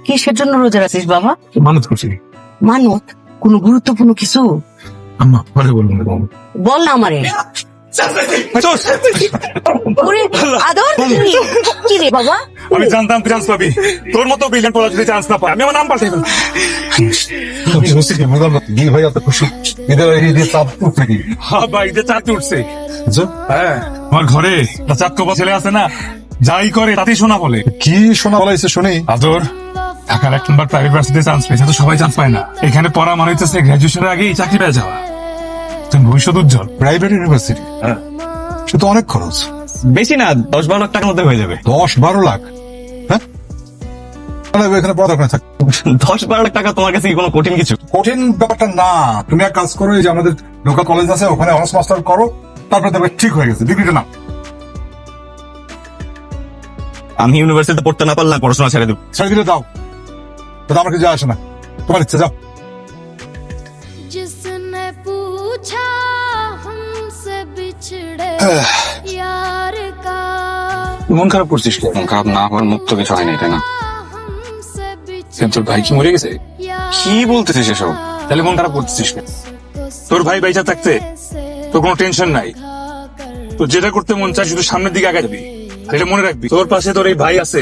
কিসের জন্য রোজা রাখিস বাবা? মানত করছি। মানত? কোনো গুরুত্বপূর্ণ কিছু? আম্মা পরে বলবো। বল না আমারে। ওরে আদর, কি রে বাবা? আমি জানতাম তুই চান্স পাবি। তোর মতো ব্রিলিয়ান্ট পড়া যদি চান্স না পায় আমি আমার নাম পাল্টাই ফেলবো। ভাই এত খুশি ঈদের চাপ উঠছে কি? হ্যাঁ ভাই, ঈদের চাঁদ উঠছে। হ্যাঁ, আমার ঘরে একটা চাঁদ কপা ছেলে আছে না, যাই করে তাতেই শোনা বলে। কি শোনা বলাইছে শুনি? আদর ঢাকার 1 নম্বর প্রাইভেট ভার্সিটিতে চান্স পেয়েছে, তো সবাই চান্স পায় না। এখানে পড়া মানে হচ্ছে গ্রাজুয়েশনের আগেই চাকরি পেয়ে যাওয়া। তুমি ভবিষ্যৎ উজ্জ্বল। প্রাইভেট ইউনিভার্সিটি, সে তো অনেক খরচ। বেশি না, 10-12 লাখ টাকার মধ্যে হয়ে যাবে। 10-12 লাখ? হ্যাঁ, এখানে পড়া দরকার থাক। 10-12 লাখ টাকা তোমার কাছে কি কোনো কঠিন কিছু? কঠিন ব্যাপারটা না। তুমি এক কাজ করো, এই যে আমাদের লোকাল কলেজ আছে ওখানে অনার্স মাস্টার করো, তারপরে দেখবে ঠিক হয়ে গেছে, ডিগ্রিটা না। আমি ইউনিভার্সিটিতে পড়তে না পারলাম, পড়াশোনা ছেড়ে দেবো। ছেড়ে দিলে দাও, তো আমার কিছু যায় আসে না, তোমার ইচ্ছে, যাও। जिसने पूछा हमसे बिछड़े यार का মন খারাপ করছিস কেন? মন খারাপ না হওয়ার মুখ তো কিছু হয়নি, তাই না? हमसे কেন, তোর ভাই কি মরে গেছে? কি বলতেছিস এসব? তাহলে মন খারাপ করছিস কেন? তোর ভাই বাইচা থাকতে তোর কোনো টেনশন নাই। তো যেটা করতে মন চায় শুধু সামনের দিকে আগে যাবি। আর এটা মনে রাখবি, তোর পাশে তোর এই ভাই আছে।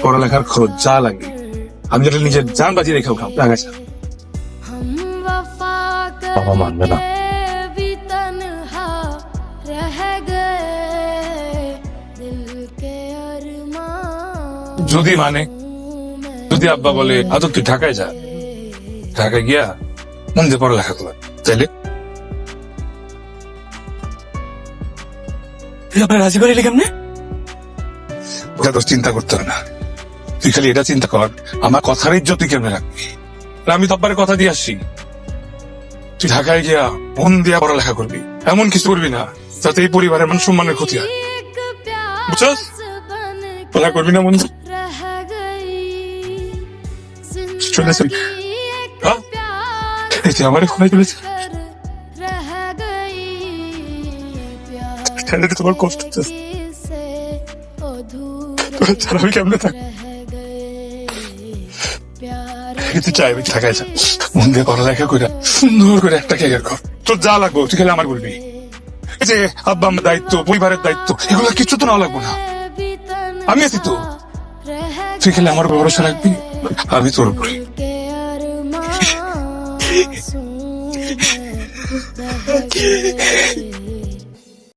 পড়ালেখার খরচ যা লাগে আমি যেটা নিজের জান বাজিয়ে রেখেও খাও, আগাছা। हम वफा বাবা মানবে না। करके भी तन्हा रह गए दिल के अरमान যদি মানে, যদি আব্বা বলে আদর তুই ঢাকায় যা, ঢাকায় গিয়া মন দিয়ে পড়ালেখা কর, তাইলে আপনার রাজি করে এলে কেমনে? ওটা তোর চিন্তা করতে হবে না। তুই খালি এটা চিন্তা কর, আমার কথার ইজ্জত তুই কেমনে রাখবি। আর আমি তো আব্বারে কথা দিয়ে আসছি, তুই ঢাকায় গিয়া মন দিয়া পড়ালেখা করবি, এমন কিছু করবি না যাতে এই পরিবারের মান সম্মানের ক্ষতি হয়। एक বুঝছস? प्यास बन পড়া করবি না মন দিয়ে? रह गई চলে যাবি। जिंदगी एक হ্যাঁ? प्यास এই যে আমার খোলাই চলেছে, कर रह गई प्यार তাহলে তো তোমার কষ্ট হচ্ছে। से अधूरा তোরা ছাড়া আমি কেমনে থাক? रह गए प्यार কিন্তু চাই আমি ঢাকায় যা, মন দিয়ে পড়ালেখা করে সুন্দর করে একটা ক্যারিয়ার কর। তোর যা লাগবো তুই খালি আমার বলবি। এই যে আব্বা আমার দায়িত্ব, পরিবারের দায়িত্ব, এগুলো কিছু তো না লাগবো না। भी तन्हा আমি আছি তো, रह তুই খালি আমার উপর ভরসা রাখবি, আমি তোর উপরে। के अरमान